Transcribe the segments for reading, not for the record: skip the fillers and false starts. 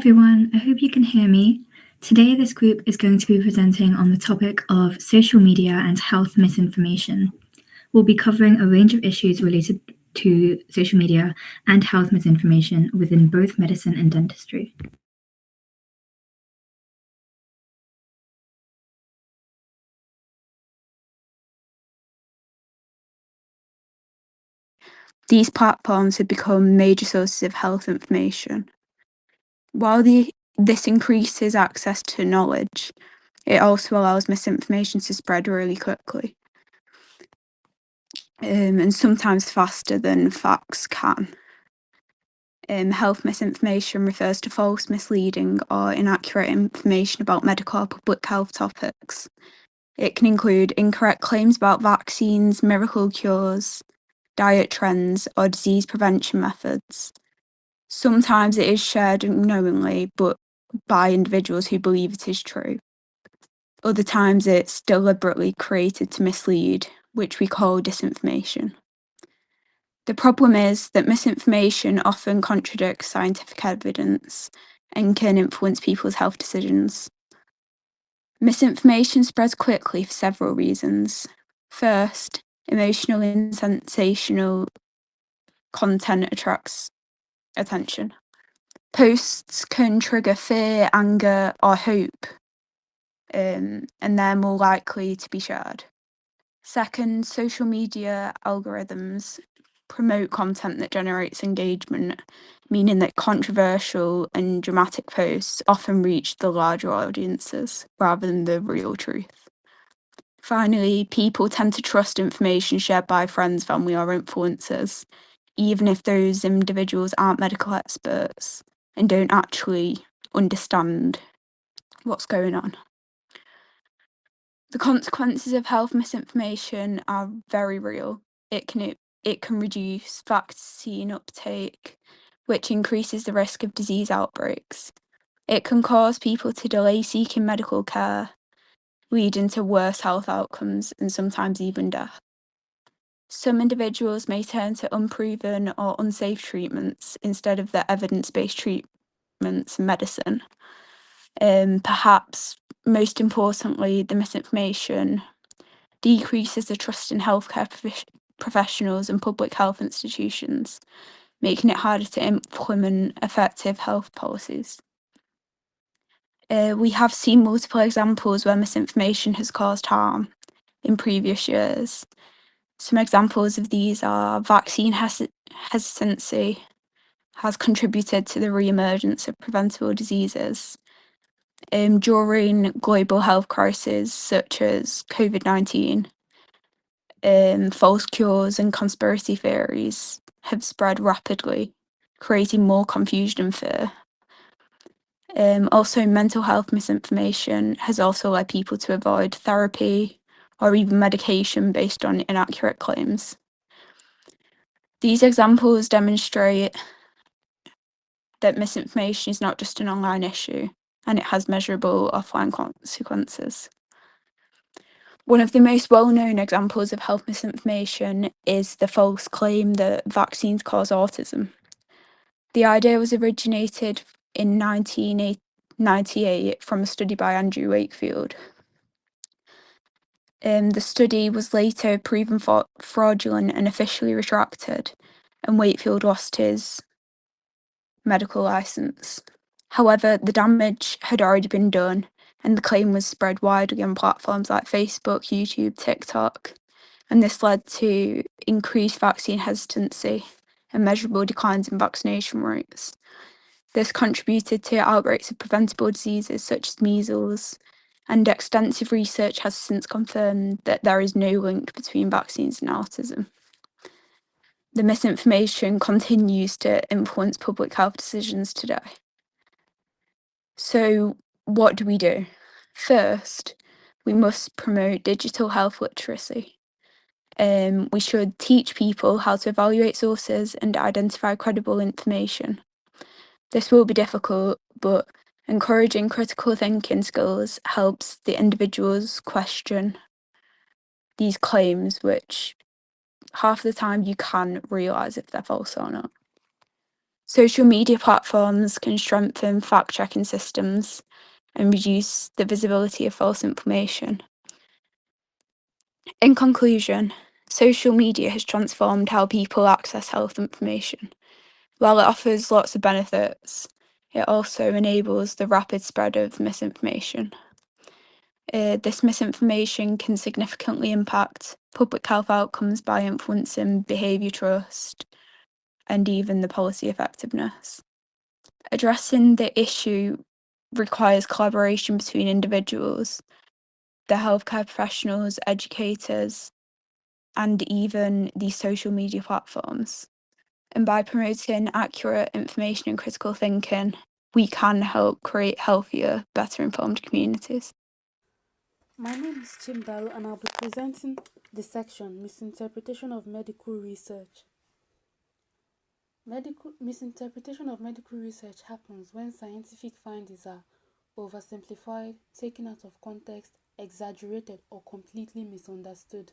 everyone, I hope you can hear me. Today, this group is going to be presenting on the topic of social media and health misinformation. We'll be covering a range of issues related to social media and health misinformation within both medicine and dentistry. These platforms have become major sources of health information. While this increases access to knowledge, it also allows misinformation to spread really quickly, and sometimes faster than facts can. Health misinformation refers to false, misleading, or inaccurate information about medical or public health topics. It can include incorrect claims about vaccines, miracle cures, diet trends, or disease prevention methods. Sometimes it is shared unknowingly, but by individuals who believe it is true. Other times it's deliberately created to mislead, which we call disinformation. The problem is that misinformation often contradicts scientific evidence and can influence people's health decisions. Misinformation spreads quickly for several reasons. First, emotional and sensational content attracts attention. Posts can trigger fear, anger, or hope, and they're more likely to be shared. Second, social media algorithms promote content that generates engagement, meaning that controversial and dramatic posts often reach the larger audiences rather than the real truth. Finally, people tend to trust information shared by friends, family, or influencers, even if those individuals aren't medical experts and don't actually understand what's going on. The consequences of health misinformation are very real. It can reduce vaccine uptake, which increases the risk of disease outbreaks. It can cause people to delay seeking medical care, leading to worse health outcomes and sometimes even death. Some individuals may turn to unproven or unsafe treatments instead of the evidence-based treatments and medicine. Perhaps most importantly, the misinformation decreases the trust in healthcare professionals and public health institutions, making it harder to implement effective health policies. We have seen multiple examples where misinformation has caused harm in previous years. Some examples of these are vaccine hesitancy has contributed to the re-emergence of preventable diseases. During global health crises such as COVID-19, false cures and conspiracy theories have spread rapidly, creating more confusion and fear. Also, mental health misinformation has also led people to avoid therapy or even medication based on inaccurate claims. These examples demonstrate that misinformation is not just an online issue, and it has measurable offline consequences. One of the most well-known examples of health misinformation is the false claim that vaccines cause autism. The idea was originated in 1998 from a study by Andrew Wakefield. The study was later proven fraudulent and officially retracted, and Wakefield lost his medical license. However, the damage had already been done, and the claim was spread widely on platforms like Facebook, YouTube, TikTok, and this led to increased vaccine hesitancy and measurable declines in vaccination rates. This contributed to outbreaks of preventable diseases such as measles, and extensive research has since confirmed that there is no link between vaccines and autism. The misinformation continues to influence public health decisions today. So, what do we do? First, we must promote digital health literacy. We should teach people how to evaluate sources and identify credible information. This will be difficult, but encouraging critical thinking skills helps the individuals question these claims, which half the time you can realise if they're false or not. Social media platforms can strengthen fact-checking systems and reduce the visibility of false information. In conclusion, social media has transformed how people access health information. While it offers lots of benefits, it also enables the rapid spread of misinformation. This misinformation can significantly impact public health outcomes by influencing behaviour trust and even the policy effectiveness. Addressing the issue requires collaboration between individuals, the healthcare professionals, educators, and even these social media platforms. And by promoting accurate information and critical thinking, we can help create healthier, better informed communities. My name is Chimbalu and I'll be presenting the section Misinterpretation of Medical Research. Misinterpretation of medical research happens when scientific findings are oversimplified, taken out of context, exaggerated, or completely misunderstood.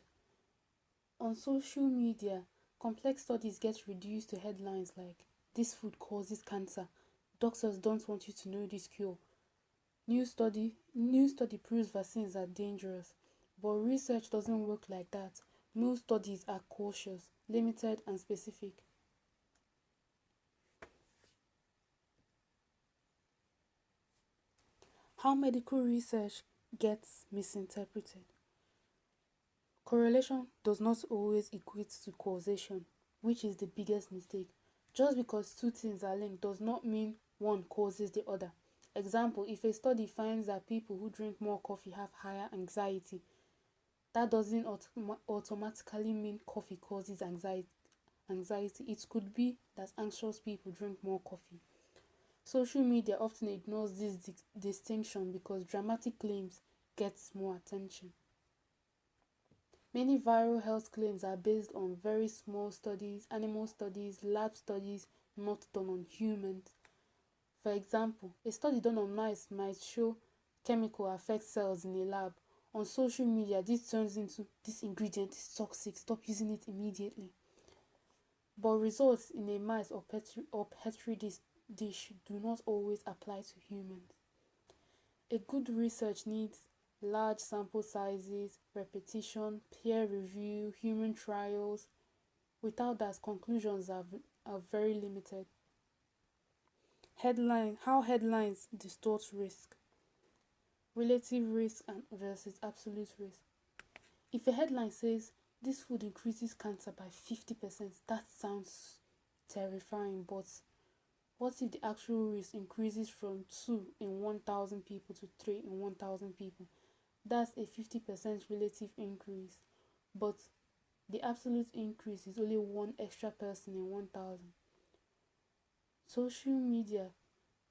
On social media, complex studies get reduced to headlines like, "This food causes cancer. Doctors don't want you to know this cure." New study proves vaccines are dangerous. But research doesn't work like that. Most studies are cautious, limited, and specific. How medical research gets misinterpreted. Correlation does not always equate to causation, which is the biggest mistake. Just because two things are linked does not mean one causes the other. Example, if a study finds that people who drink more coffee have higher anxiety, that doesn't automatically mean coffee causes anxiety. It could be that anxious people drink more coffee. Social media often ignores this distinction because dramatic claims get more attention. Many viral health claims are based on very small studies, animal studies, lab studies, not done on humans. For example, a study done on mice might show chemical affects cells in a lab. On social media, this turns into, "This ingredient is toxic, stop using it immediately." But results in a mice or petri dish do not always apply to humans. A good research needs large sample sizes, repetition, peer review, human trials. Without that, conclusions are very limited. How headlines distort risk. Relative risk versus absolute risk. If a headline says, "This food increases cancer by 50%, that sounds terrifying, but what if the actual risk increases from 2 in 1,000 people to 3 in 1,000 people? That's a 50% relative increase, but the absolute increase is only one extra person in 1,000. Social media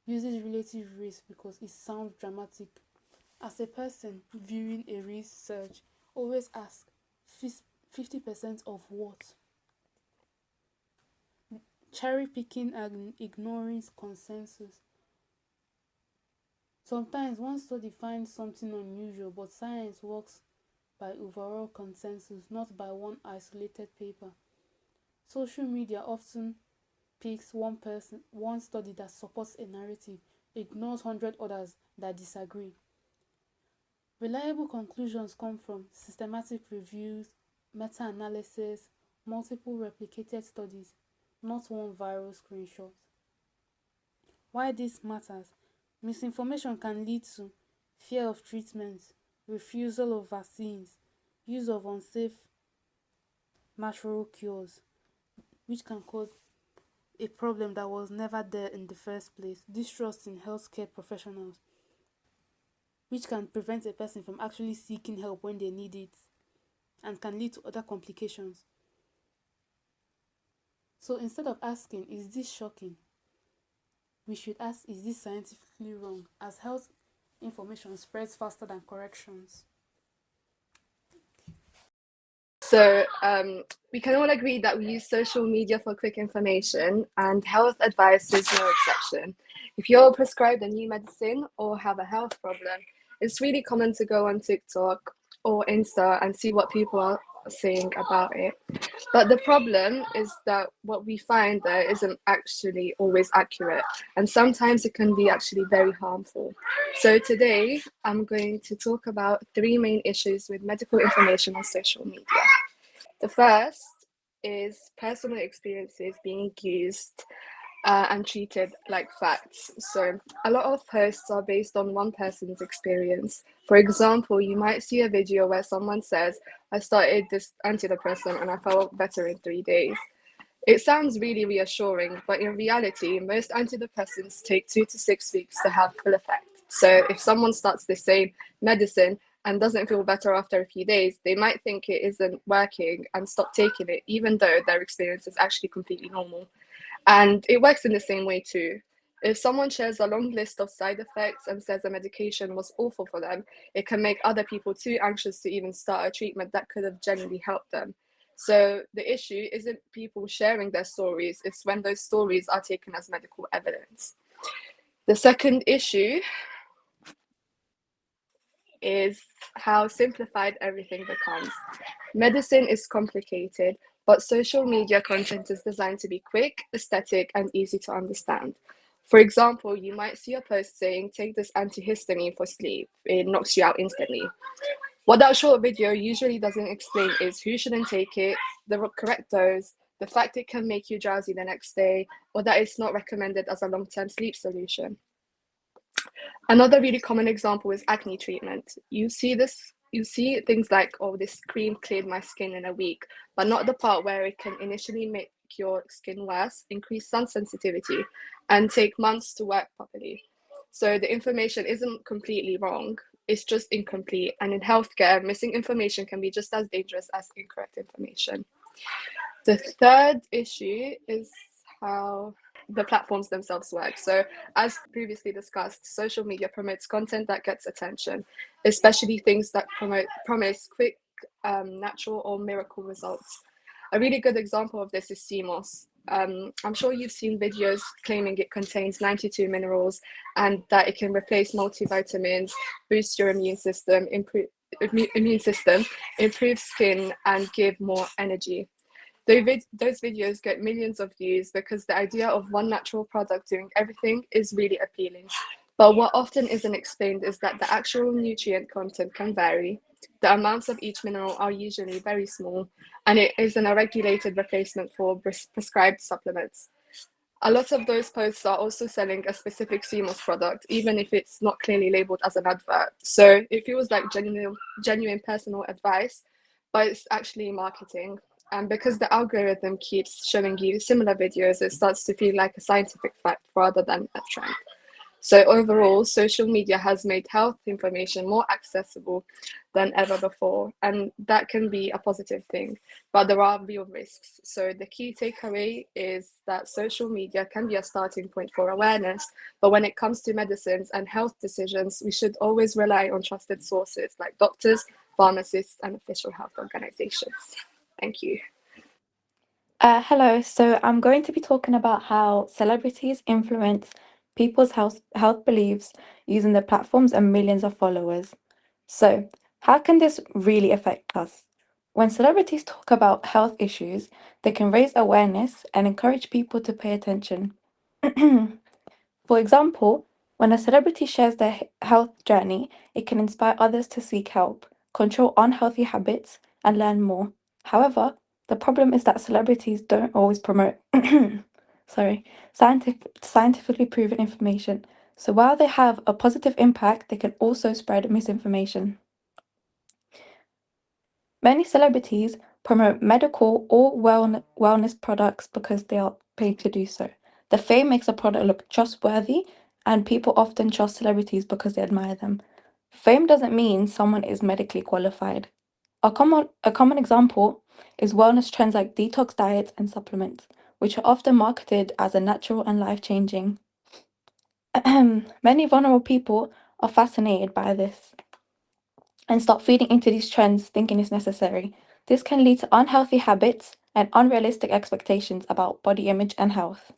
uses relative risk because it sounds dramatic. As a person viewing a research, always ask 50% of what? Cherry picking and ignoring consensus. Sometimes one study finds something unusual, but science works by overall consensus, not by one isolated paper. Social media often picks one study that supports a narrative, ignores 100 others that disagree. Reliable conclusions come from systematic reviews, meta-analysis, multiple replicated studies, not one viral screenshot. Why this matters? Misinformation can lead to fear of treatment, refusal of vaccines, use of unsafe natural cures, which can cause a problem that was never there in the first place, distrust in healthcare professionals, which can prevent a person from actually seeking help when they need it and can lead to other complications. So instead of asking, "Is this shocking?" we should ask, "Is this scientifically wrong?" as health information spreads faster than corrections. So we can all agree that we use social media for quick information, and health advice is no exception. If you're prescribed a new medicine or have a health problem, it's really common to go on TikTok or Insta and see what people saying about it. But the problem is that what we find there isn't actually always accurate, and sometimes it can be actually very harmful. So today I'm going to talk about 3 main issues with medical information on social media. The first is personal experiences being used and treated like facts. So a lot of posts are based on one person's experience. For example, you might see a video where someone says, I started this antidepressant and I felt better in 3 days. It sounds really reassuring, but in reality, most antidepressants take 2 to 6 weeks to have full effect. So if someone starts the same medicine and doesn't feel better after a few days, they might think it isn't working and stop taking it, even though their experience is actually completely normal. And it works in the same way too. If someone shares a long list of side effects and says a medication was awful for them, it can make other people too anxious to even start a treatment that could have genuinely helped them. So the issue isn't people sharing their stories, it's when those stories are taken as medical evidence. The second issue is how simplified everything becomes. Medicine is complicated, but social media content is designed to be quick, aesthetic, and easy to understand. For example, you might see a post saying, take this antihistamine for sleep, it knocks you out instantly. What that short video usually doesn't explain is who shouldn't take it, the correct dose, the fact it can make you drowsy the next day, or that it's not recommended as a long-term sleep solution. Another really common example is acne treatment. You see things like, oh, this cream cleared my skin in a week, but not the part where it can initially make your skin worse, increase sun sensitivity, and take months to work properly. So the information isn't completely wrong, it's just incomplete. And in healthcare, missing information can be just as dangerous as incorrect information. The third issue is how the platforms themselves work. So, as previously discussed, social media promotes content that gets attention, especially things that promise quick, natural, or miracle results. A really good example of this is CMOS. I'm sure you've seen videos claiming it contains 92 minerals and that it can replace multivitamins, boost your immune system, improve skin, and give more energy. Those videos get millions of views because the idea of one natural product doing everything is really appealing. But what often isn't explained is that the actual nutrient content can vary. The amounts of each mineral are usually very small, and it isn't a regulated replacement for prescribed supplements. A lot of those posts are also selling a specific CMOS product, even if it's not clearly labeled as an advert. So it feels like genuine personal advice, but it's actually marketing. And because the algorithm keeps showing you similar videos, it starts to feel like a scientific fact rather than a trend. So overall, social media has made health information more accessible than ever before, and that can be a positive thing, but there are real risks. So the key takeaway is that social media can be a starting point for awareness, but when it comes to medicines and health decisions, we should always rely on trusted sources like doctors, pharmacists, and official health organizations. Thank you. Hello, so I'm going to be talking about how celebrities influence people's health beliefs using their platforms and millions of followers. So, how can this really affect us? When celebrities talk about health issues, they can raise awareness and encourage people to pay attention. For example, when a celebrity shares their health journey, it can inspire others to seek help, control unhealthy habits, and learn more. However, the problem is that celebrities don't always promote scientifically proven information. So while they have a positive impact, they can also spread misinformation. Many celebrities promote medical or wellness products because they are paid to do so. The fame makes a product look trustworthy, and people often trust celebrities because they admire them. Fame doesn't mean someone is medically qualified. A common example is wellness trends like detox diets and supplements, which are often marketed as a natural and life-changing. Many vulnerable people are fascinated by this and start feeding into these trends thinking it's necessary. This can lead to unhealthy habits and unrealistic expectations about body image and health.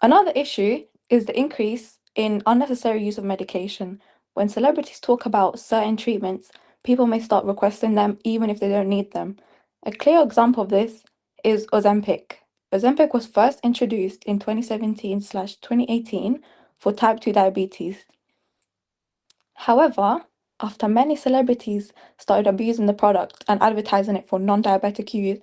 Another issue is the increase in unnecessary use of medication. When celebrities talk about certain treatments, people may start requesting them even if they don't need them. A clear example of this is Ozempic. Ozempic was first introduced in 2017/2018 for type 2 diabetes. However, after many celebrities started abusing the product and advertising it for non-diabetic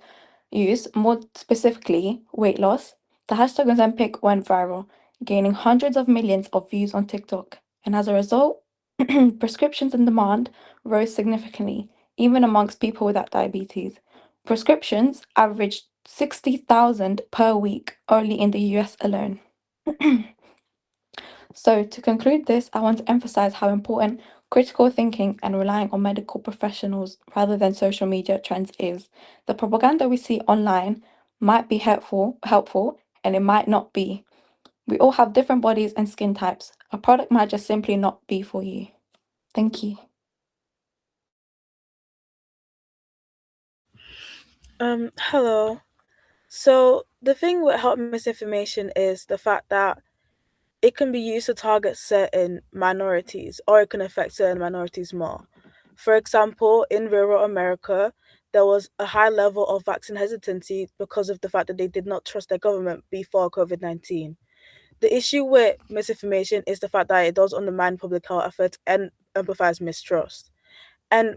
use, more specifically weight loss, the hashtag Ozempic went viral, gaining hundreds of millions of views on TikTok. And as a result, prescriptions and demand rose significantly, even amongst people without diabetes. Prescriptions averaged 60,000 per week only in the US alone. So, to conclude this, I want to emphasize how important critical thinking and relying on medical professionals rather than social media trends is. The propaganda we see online might be helpful, and it might not be. We all have different bodies and skin types. A product might just simply not be for you. Thank you. Hello. So the thing with health misinformation is the fact that it can be used to target certain minorities or it can affect certain minorities more. For example, in rural America, there was a high level of vaccine hesitancy because of the fact that they did not trust their government before COVID-19. The issue with misinformation is the fact that it does undermine public health efforts and amplifies mistrust. And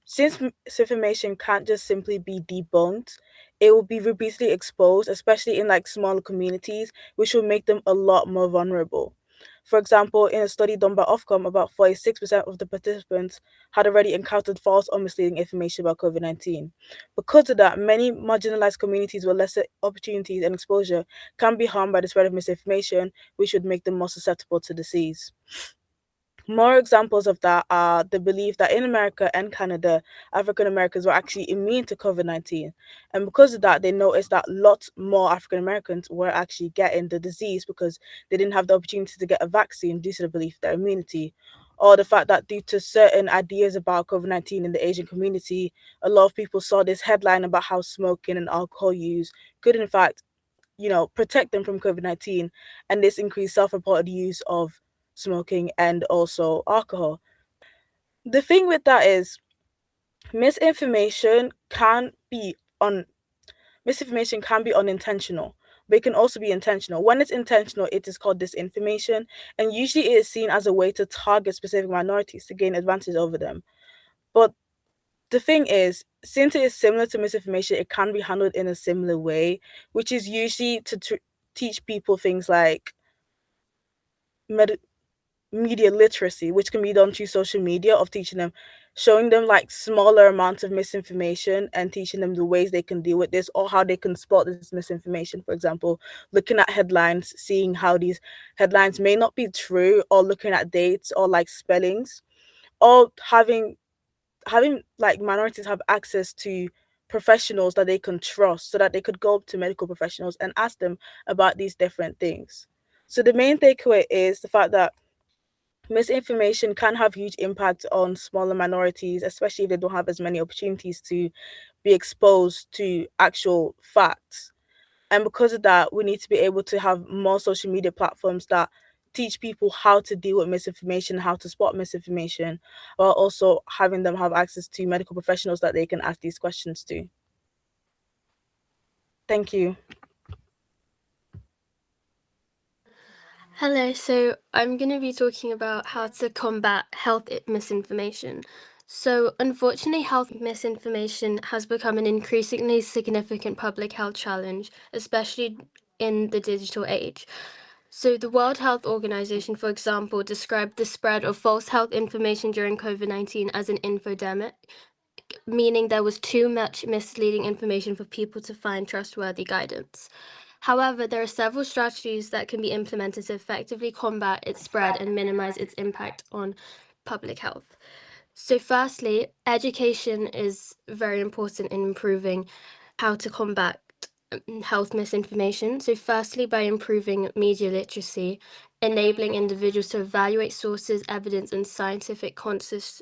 since misinformation can't just simply be debunked, it will be repeatedly exposed, especially in like smaller communities, which will make them a lot more vulnerable. For example, in a study done by Ofcom, about 46% of the participants had already encountered false or misleading information about COVID 19. Because of that, many marginalized communities with lesser opportunities and exposure can be harmed by the spread of misinformation, which would make them more susceptible to disease. More examples of that are the belief that in America and Canada, African Americans were actually immune to COVID 19. And because of that, they noticed that lots more African Americans were actually getting the disease because they didn't have the opportunity to get a vaccine due to the belief of their immunity. Or the fact that due to certain ideas about COVID 19 in the Asian community, a lot of people saw this headline about how smoking and alcohol use could, in fact, protect them from COVID 19. And this increased self reported use of smoking and also alcohol. The thing with that is misinformation can be on misinformation can be unintentional, but it can also be intentional. When it's intentional, it is called disinformation, and usually it is seen as a way to target specific minorities to gain advantage over them. But the thing is, since it is similar to misinformation, it can be handled in a similar way, which is usually to teach people things like media literacy, which can be done through social media, of teaching them, showing them like smaller amounts of misinformation and teaching them the ways they can deal with this or how they can spot this misinformation. For example, looking at headlines, seeing how these headlines may not be true, or looking at dates or like spellings, or having like minorities have access to professionals that they can trust so that they could go up to medical professionals and ask them about these different things. So the main takeaway is the fact that misinformation can have huge impact on smaller minorities, especially if they don't have as many opportunities to be exposed to actual facts. And because of that, we need to be able to have more social media platforms that teach people how to deal with misinformation, how to spot misinformation, while also having them have access to medical professionals that they can ask these questions to. Thank you. Hello, so I'm going to be talking about how to combat health misinformation. So, unfortunately, health misinformation has become an increasingly significant public health challenge, especially in the digital age. So, the World Health Organization, for example, described the spread of false health information during COVID-19 as an infodemic, meaning there was too much misleading information for people to find trustworthy guidance. However, there are several strategies that can be implemented to effectively combat its spread and minimize its impact on public health. So, firstly, education is very important in improving how to combat health misinformation. So, firstly, by improving media literacy, enabling individuals to evaluate sources, evidence, and scientific consensus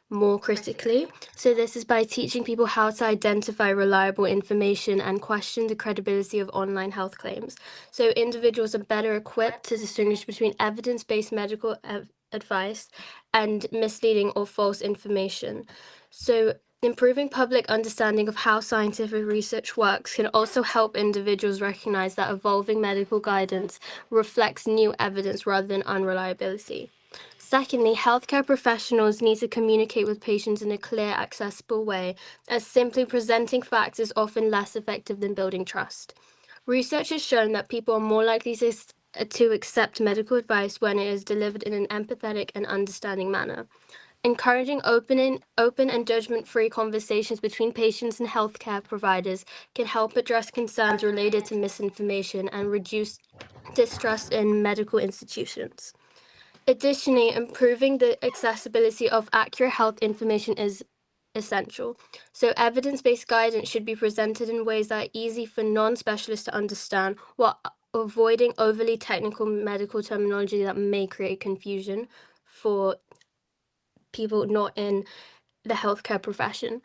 more critically. So this is by teaching people how to identify reliable information and question the credibility of online health claims. So individuals are better equipped to distinguish between evidence-based medical advice and misleading or false information. So improving public understanding of how scientific research works can also help individuals recognize that evolving medical guidance reflects new evidence rather than unreliability. Secondly, healthcare professionals need to communicate with patients in a clear, accessible way, as simply presenting facts is often less effective than building trust. Research has shown that people are more likely to accept medical advice when it is delivered in an empathetic and understanding manner. Encouraging open and judgment-free conversations between patients and healthcare providers can help address concerns related to misinformation and reduce distrust in medical institutions. Additionally, improving the accessibility of accurate health information is essential. So evidence-based guidance should be presented in ways that are easy for non-specialists to understand, while avoiding overly technical medical terminology that may create confusion for people not in the healthcare profession.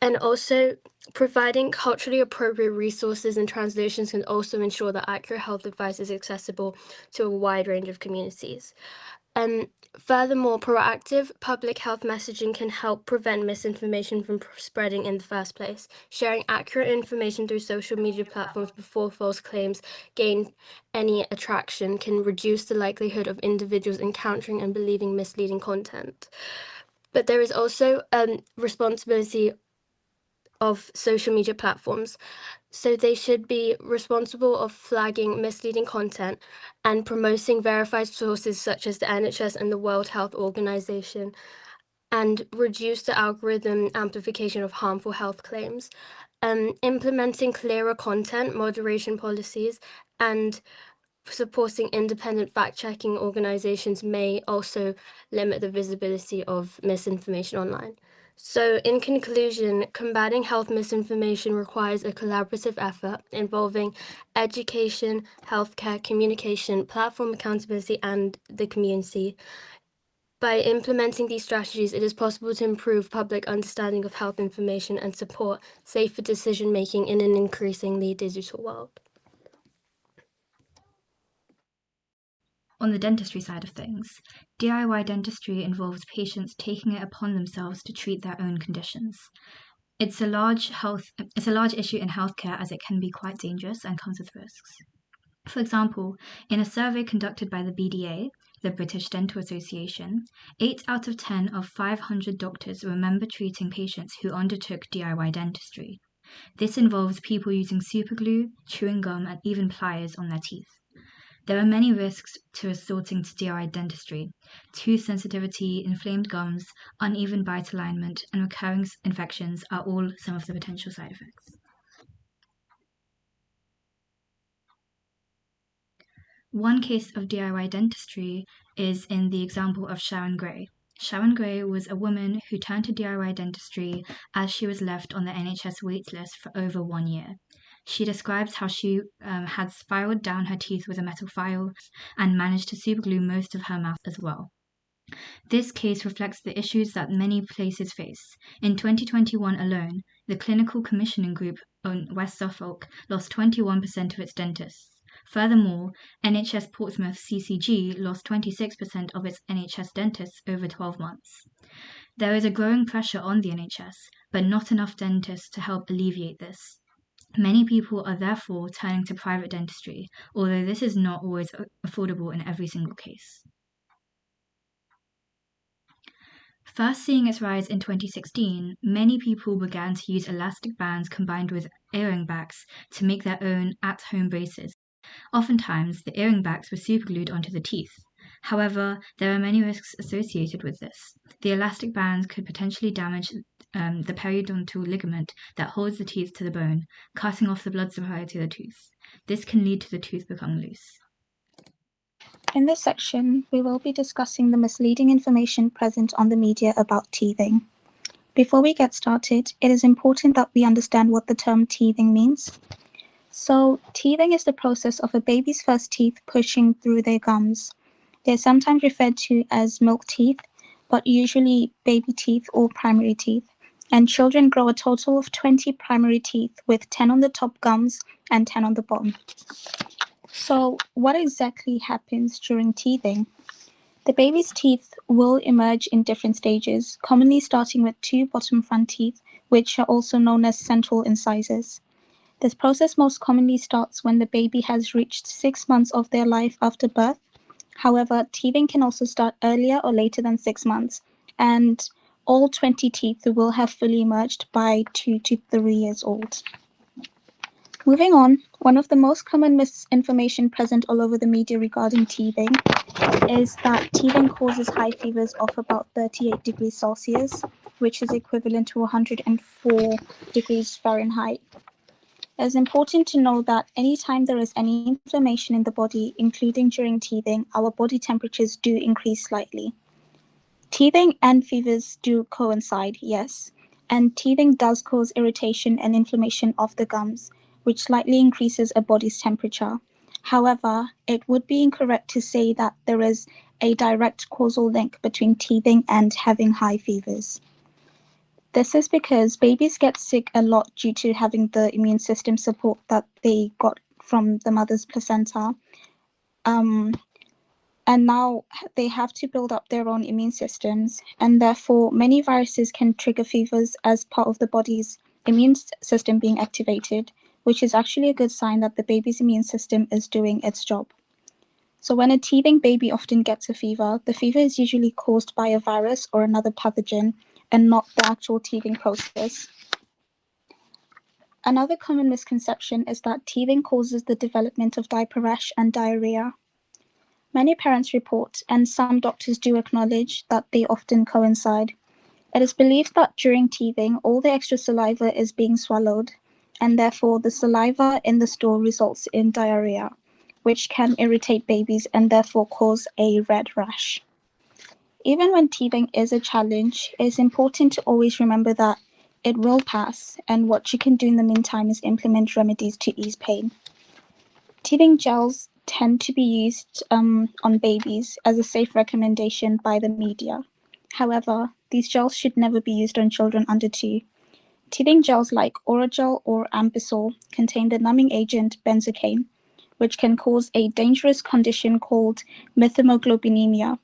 And also, providing culturally appropriate resources and translations can also ensure that accurate health advice is accessible to a wide range of communities. Furthermore, proactive public health messaging can help prevent misinformation from spreading in the first place. Sharing accurate information through social media platforms before false claims gain any attraction can reduce the likelihood of individuals encountering and believing misleading content. But there is also responsibility of social media platforms. So they should be responsible of flagging misleading content and promoting verified sources such as the NHS and the World Health Organization, and reduce the algorithm amplification of harmful health claims. Implementing clearer content moderation policies and supporting independent fact-checking organizations may also limit the visibility of misinformation online. So in conclusion, combating health misinformation requires a collaborative effort involving education, healthcare, communication, platform accountability, and the community. By implementing these strategies, it is possible to improve public understanding of health information and support safer decision-making in an increasingly digital world. On the dentistry side of things, DIY dentistry involves patients taking it upon themselves to treat their own conditions. It's a large issue in healthcare as it can be quite dangerous and comes with risks. For example, in a survey conducted by the BDA, the British Dental Association, 8 out of 10 of 500 doctors remember treating patients who undertook DIY dentistry. This involves people using superglue, chewing gum, and even pliers on their teeth. There are many risks to resorting to DIY dentistry. Tooth sensitivity, inflamed gums, uneven bite alignment, and recurring infections are all some of the potential side effects. One case of DIY dentistry is in the example of Sharon Gray. Sharon Gray was a woman who turned to DIY dentistry as she was left on the NHS waitlist for over 1 year. She describes how she had spiraled down her teeth with a metal file and managed to superglue most of her mouth as well. This case reflects the issues that many places face. In 2021 alone, the Clinical Commissioning Group on West Suffolk lost 21% of its dentists. Furthermore, NHS Portsmouth CCG lost 26% of its NHS dentists over 12 months. There is a growing pressure on the NHS, but not enough dentists to help alleviate this. Many people are therefore turning to private dentistry, although this is not always affordable in every single case. First seeing its rise in 2016, many people began to use elastic bands combined with earring backs to make their own at-home braces. Oftentimes, the earring backs were superglued onto the teeth. However, there are many risks associated with this. The elastic bands could potentially damage the periodontal ligament that holds the teeth to the bone, cutting off the blood supply to the tooth. This can lead to the tooth becoming loose. In this section, we will be discussing the misleading information present on the media about teething. Before we get started, it is important that we understand what the term teething means. So, teething is the process of a baby's first teeth pushing through their gums. They're sometimes referred to as milk teeth, but usually baby teeth or primary teeth. And children grow a total of 20 primary teeth with 10 on the top gums and 10 on the bottom. So, what exactly happens during teething? The baby's teeth will emerge in different stages, commonly starting with 2 bottom front teeth, which are also known as central incisors. This process most commonly starts when the baby has reached 6 months of their life after birth. However, teething can also start earlier or later than 6 months, and all 20 teeth will have fully emerged by 2 to 3 years old. Moving on, one of the most common misinformation present all over the media regarding teething is that teething causes high fevers of about 38 degrees Celsius, which is equivalent to 104 degrees Fahrenheit. It is important to know that anytime there is any inflammation in the body, including during teething, our body temperatures do increase slightly. Teething and fevers do coincide, yes, and teething does cause irritation and inflammation of the gums, which slightly increases a body's temperature. However, it would be incorrect to say that there is a direct causal link between teething and having high fevers. This is because babies get sick a lot due to having the immune system support that they got from the mother's placenta. And now they have to build up their own immune systems, and therefore many viruses can trigger fevers as part of the body's immune system being activated, which is actually a good sign that the baby's immune system is doing its job. So when a teething baby often gets a fever, the fever is usually caused by a virus or another pathogen and not the actual teething process. Another common misconception is that teething causes the development of diaper rash and diarrhea. Many parents report, and some doctors do acknowledge, that they often coincide. It is believed that during teething, all the extra saliva is being swallowed, and therefore the saliva in the stool results in diarrhea, which can irritate babies and therefore cause a red rash. Even when teething is a challenge, it is important to always remember that it will pass, and what you can do in the meantime is implement remedies to ease pain. Teething gels tend to be used on babies as a safe recommendation by the media. However, these gels should never be used on children under 2. Teething gels like Oragel or Ambisol contain the numbing agent benzocaine, which can cause a dangerous condition called methemoglobinemia.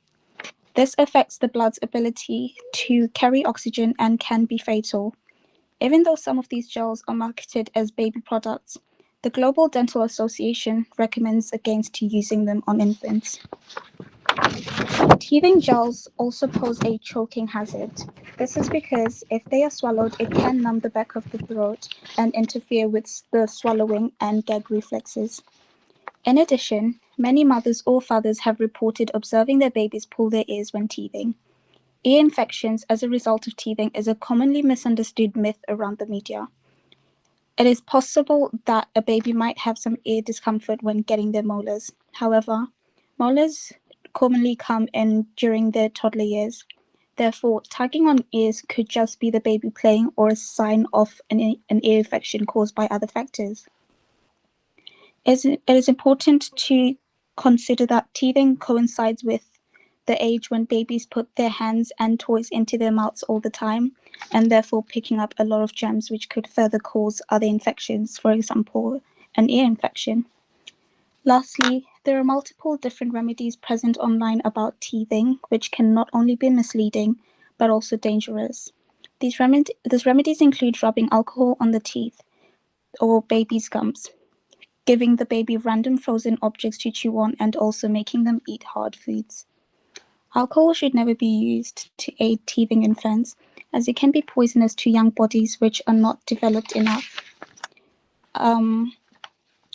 This affects the blood's ability to carry oxygen and can be fatal. Even though some of these gels are marketed as baby products, the Global Dental Association recommends against using them on infants. Teething gels also pose a choking hazard. This is because if they are swallowed, it can numb the back of the throat and interfere with the swallowing and gag reflexes. In addition, many mothers or fathers have reported observing their babies pull their ears when teething. Ear infections as a result of teething is a commonly misunderstood myth around the media. It is possible that a baby might have some ear discomfort when getting their molars. However, molars commonly come in during their toddler years. Therefore, tugging on ears could just be the baby playing or a sign of an ear infection caused by other factors. It is important to consider that teething coincides with the age when babies put their hands and toys into their mouths all the time, and therefore picking up a lot of germs which could further cause other infections, for example, an ear infection. Lastly, there are multiple different remedies present online about teething, which can not only be misleading, but also dangerous. These remedies include rubbing alcohol on the teeth or baby's gums, giving the baby random frozen objects to chew on, and also making them eat hard foods. Alcohol should never be used to aid teething infants, as it can be poisonous to young bodies which are not developed enough.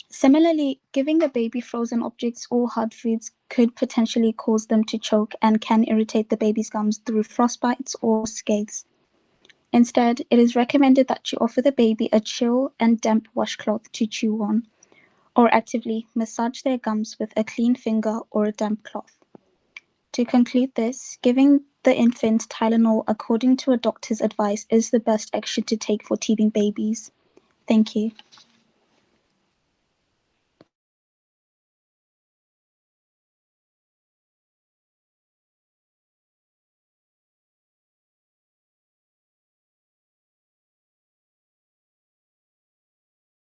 Similarly, giving the baby frozen objects or hard foods could potentially cause them to choke and can irritate the baby's gums through frostbites or scathes. Instead, it is recommended that you offer the baby a chill and damp washcloth to chew on, or actively massage their gums with a clean finger or a damp cloth. To conclude this, giving the infant Tylenol according to a doctor's advice is the best action to take for teething babies. Thank you.